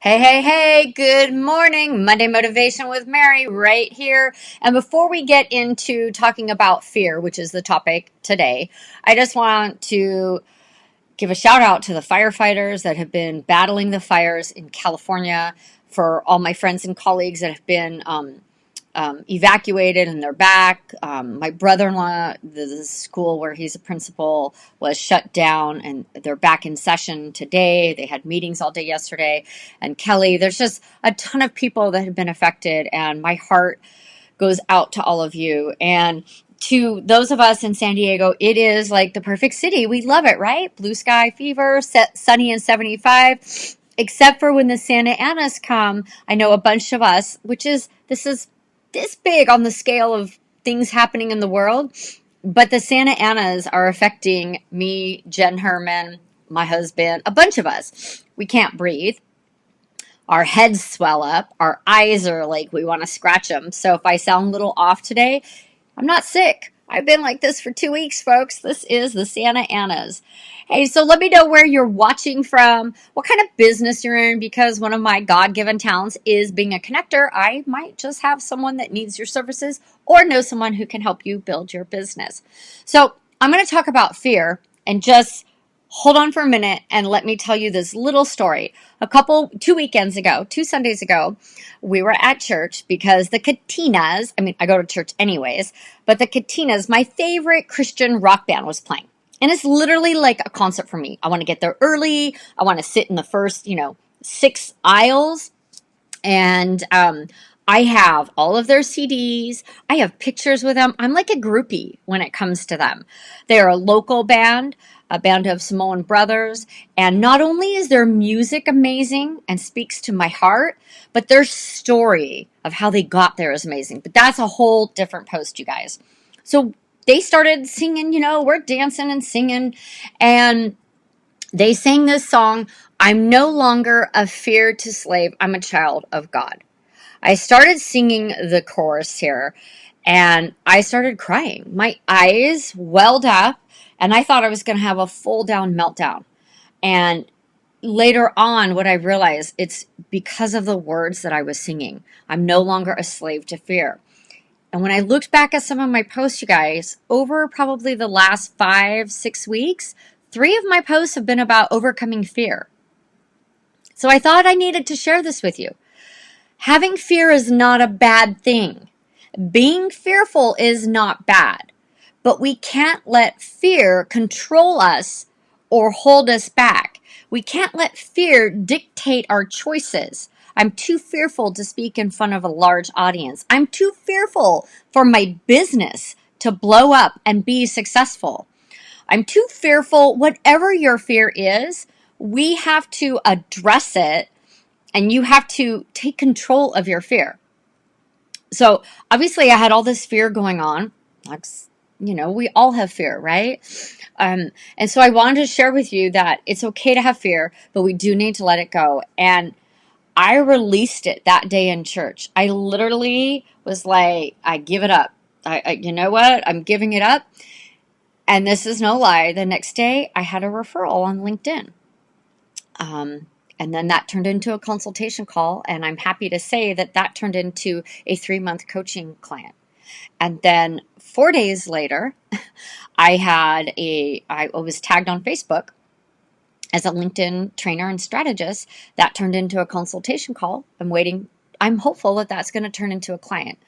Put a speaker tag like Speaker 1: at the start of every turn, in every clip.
Speaker 1: Hey, hey, hey, good morning. Monday Motivation with Mary right here. And before we get into talking about fear, which is the topic today, I just want to give a shout out to the firefighters that have been battling the fires in California, for all my friends and colleagues that have been evacuated and they're back. My brother-in-law, the school where he's a principal, was shut down and they're back in session today. They had meetings all day yesterday. And Kelly, there's just a ton of people that have been affected, and my heart goes out to all of you. And to those of us in San Diego, it is like the perfect city. We love it, right? Blue sky fever, sunny and 75. Except for when the Santa Anas come, I know a bunch of us, this is this big on the scale of things happening in the world, but the Santa Anas are affecting me, Jen Herman, my husband, a bunch of us. We can't breathe. Our heads swell up. Our eyes are like we want to scratch them. So if I sound a little off today, I'm not sick. I've been like this for 2 weeks, folks. This is the Santa Anas. Hey, so let me know where you're watching from, what kind of business you're in, because one of my God-given talents is being a connector. I might just have someone that needs your services or know someone who can help you build your business. So I'm going to talk about fear, and just hold on for a minute and let me tell you this little story. 2 weekends ago, 2 Sundays ago, we were at church because the Katinas, I go to church anyways, but the Katinas, my favorite Christian rock band, was playing. And it's literally like a concert for me. I want to get there early. I want to sit in the first, 6 aisles. And I have all of their CDs. I have pictures with them. I'm like a groupie when it comes to them. They're a local band, a band of Samoan brothers. And not only is their music amazing and speaks to my heart, but their story of how they got there is amazing. But that's a whole different post, you guys. So they started singing, we're dancing and singing. And they sang this song, I'm no longer a fear to slave. I'm a child of God. I started singing the chorus here and I started crying. My eyes welled up and I thought I was going to have a full down meltdown. And later on, what I realized, it's because of the words that I was singing. I'm no longer a slave to fear. And when I looked back at some of my posts, you guys, over probably the last 5-6 weeks, 3 of my posts have been about overcoming fear. So I thought I needed to share this with you. Having fear is not a bad thing. Being fearful is not bad. But we can't let fear control us or hold us back. We can't let fear dictate our choices. I'm too fearful to speak in front of a large audience. I'm too fearful for my business to blow up and be successful. I'm too fearful. Whatever your fear is, we have to address it and you have to take control of your fear. So obviously I had all this fear going on. Like, we all have fear, right? And so I wanted to share with you that it's okay to have fear, but we do need to let it go. And I released it that day in church. I literally was like, I give it up. You know what? I'm giving it up. And this is no lie. The next day I had a referral on LinkedIn. And then that turned into a consultation call. And I'm happy to say that turned into a 3-month coaching client. And then 4 days later, I was tagged on Facebook as a LinkedIn trainer and strategist. That turned into a consultation call. I'm hopeful that that's going to turn into a client.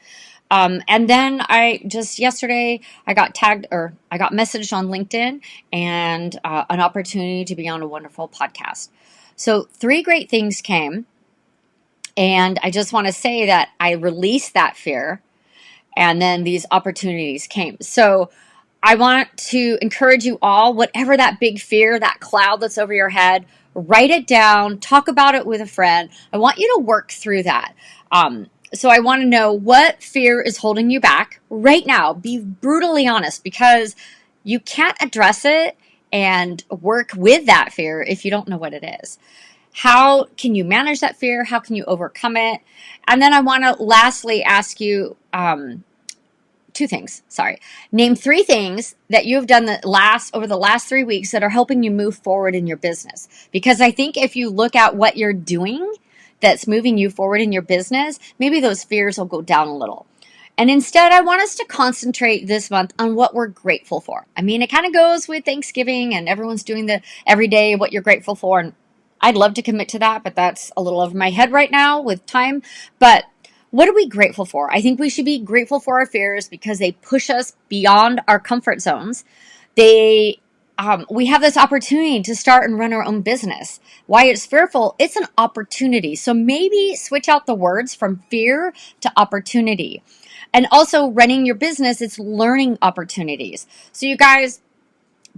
Speaker 1: And then yesterday I got messaged on LinkedIn and an opportunity to be on a wonderful podcast. So 3 great things came. And I just want to say that I released that fear and then these opportunities came. So I want to encourage you all, whatever that big fear, that cloud that's over your head, write it down, talk about it with a friend. I want you to work through that. So I want to know what fear is holding you back right now. Be brutally honest, because you can't address it and work with that fear if you don't know what it is. How can you manage that fear? How can you overcome it? And then I want to lastly ask you 2 things. Sorry. Name 3 things that you have done over the last 3 weeks that are helping you move forward in your business. Because I think if you look at what you're doing, that's moving you forward in your business, maybe those fears will go down a little. And instead, I want us to concentrate this month on what we're grateful for. I mean, it kind of goes with Thanksgiving and everyone's doing the every day what you're grateful for. And I'd love to commit to that, but that's a little over my head right now with time. But what are we grateful for? I think we should be grateful for our fears because they push us beyond our comfort zones. We have this opportunity to start and run our own business. Why it's fearful, it's an opportunity. So maybe switch out the words from fear to opportunity. And also running your business, it's learning opportunities. So you guys,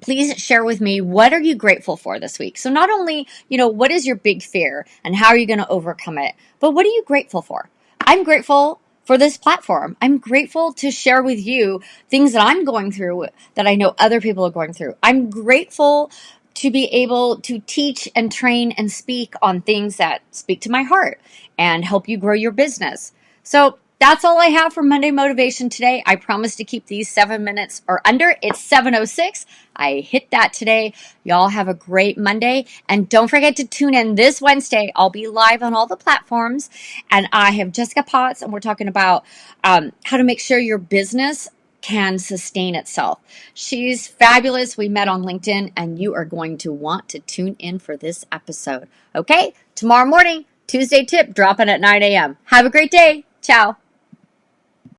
Speaker 1: please share with me, what are you grateful for this week? So not only, what is your big fear and how are you going to overcome it, but what are you grateful for? I'm grateful for this platform. I'm grateful to share with you things that I'm going through that I know other people are going through. I'm grateful to be able to teach and train and speak on things that speak to my heart and help you grow your business. So that's all I have for Monday Motivation today. I promise to keep these 7 minutes or under. It's 7:06. I hit that today. Y'all have a great Monday. And don't forget to tune in this Wednesday. I'll be live on all the platforms. And I have Jessica Potts, and we're talking about how to make sure your business can sustain itself. She's fabulous. We met on LinkedIn, and you are going to want to tune in for this episode. Okay, tomorrow morning, Tuesday tip, dropping at 9 a.m. Have a great day. Ciao.